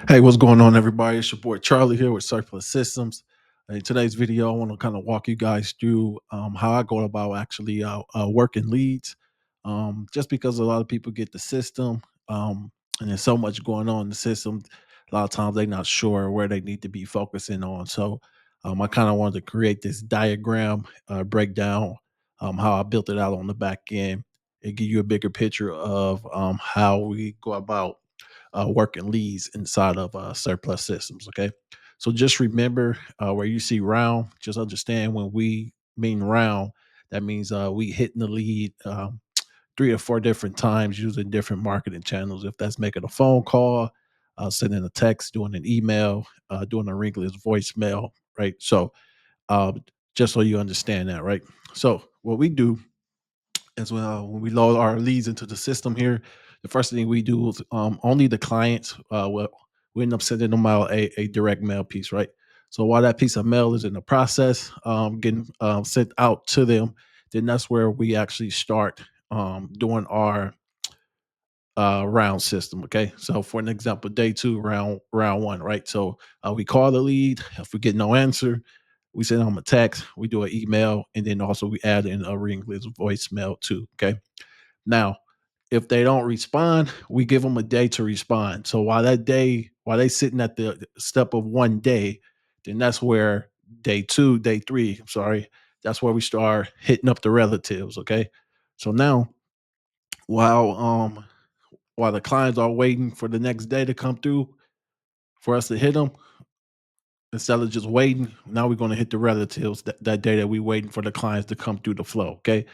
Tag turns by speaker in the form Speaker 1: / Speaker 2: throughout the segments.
Speaker 1: Hey, what's going on, everybody? It's your boy Charlie here with Surplus Systems. In today's video, I want to kind of walk you guys through how I go about actually working leads. Just because a lot of people get the system, and there's so much going on in the system, a lot of times they're not sure where they need to be focusing on. So, I kind of wanted to create this diagram breakdown, how I built it out on the back end, and give you a bigger picture of how we go about working leads inside of surplus systems. Okay. So just remember where you see round, just understand when we mean round, that means we hitting the lead 3 or 4 different times using different marketing channels. If that's making a phone call, sending a text, doing an email, doing a ringless voicemail, right? So um, just so you understand that, right? So what we do as well when we load our leads into the system here, the first thing we do is only the clients we end up sending them out a direct mail piece, right? So while that piece of mail is in the process getting sent out to them, then that's where we actually start doing our round system. Okay, so for an example, day two, round one, right? So we call the lead. If we get no answer, we send them a text, we do an email, and then also we add in a ringless voicemail too. Okay, now, if they don't respond, we give them a day to respond. So while they sitting at the step of one day, then that's where day two, day three, I'm sorry, that's where we start hitting up the relatives. Okay. So now while while the clients are waiting for the next day to come through for us to hit them, instead of just waiting, now we're going to hit the relatives that day that we waiting for the clients to come through the flow. Okay.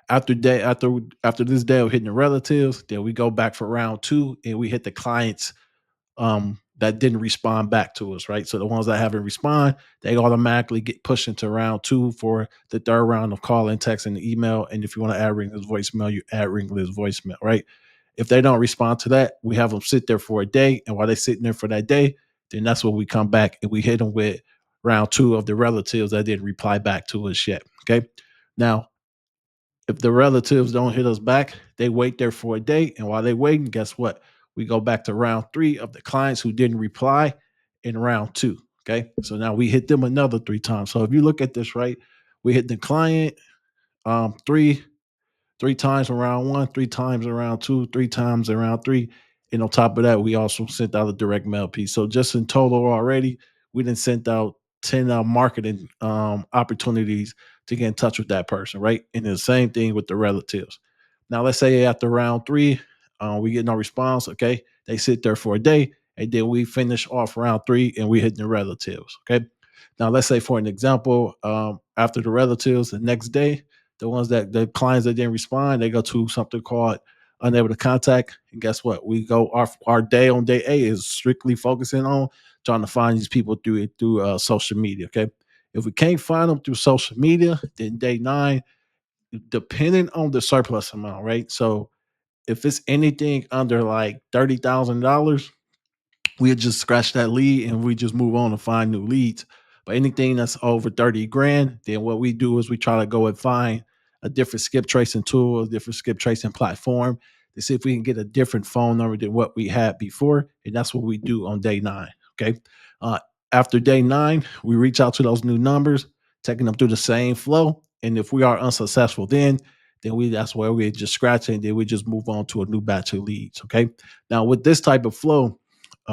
Speaker 1: After this day of hitting the relatives, then we go back for round two and we hit the clients that didn't respond back to us, right? So the ones that haven't respond, they automatically get pushed into round two for the third round of call and text and email. And if you want to add ringless voicemail, you add ringless voicemail, right? If they don't respond to that, we have them sit there for a day. And while they're sitting there for that day, then that's when we come back and we hit them with round two of the relatives that didn't reply back to us yet. Okay. Now, if the relatives don't hit us back, they wait there for a day. And while they waiting, guess what? We go back to round three of the clients who didn't reply in round two. Okay. So now we hit them another 3 times. So if you look at this, right, we hit the client three, 3 times around one, 3 times around two, 3 times around three. And on top of that, we also sent out a direct mail piece. So just in total already, we didn't sent out 10 marketing opportunities to get in touch with that person, right? And the same thing with the relatives. Now, let's say after round three, we get no response. Okay. They sit there for a day and then we finish off round three and we hit the relatives. Okay. Now, let's say for an example, after the relatives, the next day, the ones that the clients that didn't respond, they go to something called unable to contact. And guess what? We go our day on day A is strictly focusing on trying to find these people through social media. Okay. If we can't find them through social media, then day nine, depending on the surplus amount, right? So if it's anything under like $30,000, we'll just scratch that lead and we just move on and find new leads. But anything that's over 30 grand, then what we do is we try to go and find a different skip tracing tool, a different skip tracing platform to see if we can get a different phone number than what we had before. And that's what we do on day nine. Okay. Uh, After day nine, we reach out to those new numbers, taking them through the same flow. And if we are unsuccessful, then we that's where we just scratch it and then we just move on to a new batch of leads. Okay. Now with this type of flow,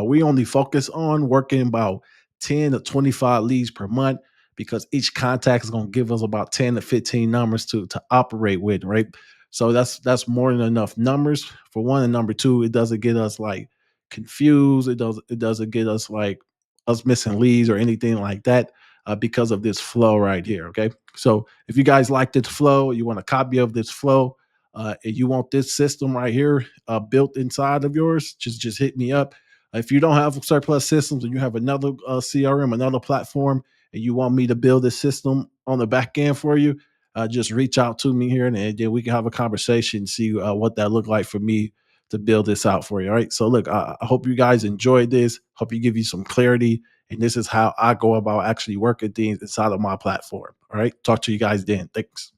Speaker 1: we only focus on working about 10 to 25 leads per month because each contact is going to give us about 10 to 15 numbers to operate with, right? So that's more than enough numbers for one. And number two, it doesn't get us like confused. It doesn't get us like us missing leads or anything like that because of this flow right here. Okay. So if you guys like this flow, you want a copy of this flow, and you want this system right here built inside of yours, just hit me up. If you don't have surplus systems and you have another CRM, another platform, and you want me to build a system on the back end for you, just reach out to me here and then we can have a conversation, see what that looked like for me to build this out for you. All right. So, look, I hope you guys enjoyed this. Hope you give you some clarity. And this is how I go about actually working things inside of my platform. All right. Talk to you guys then. Thanks.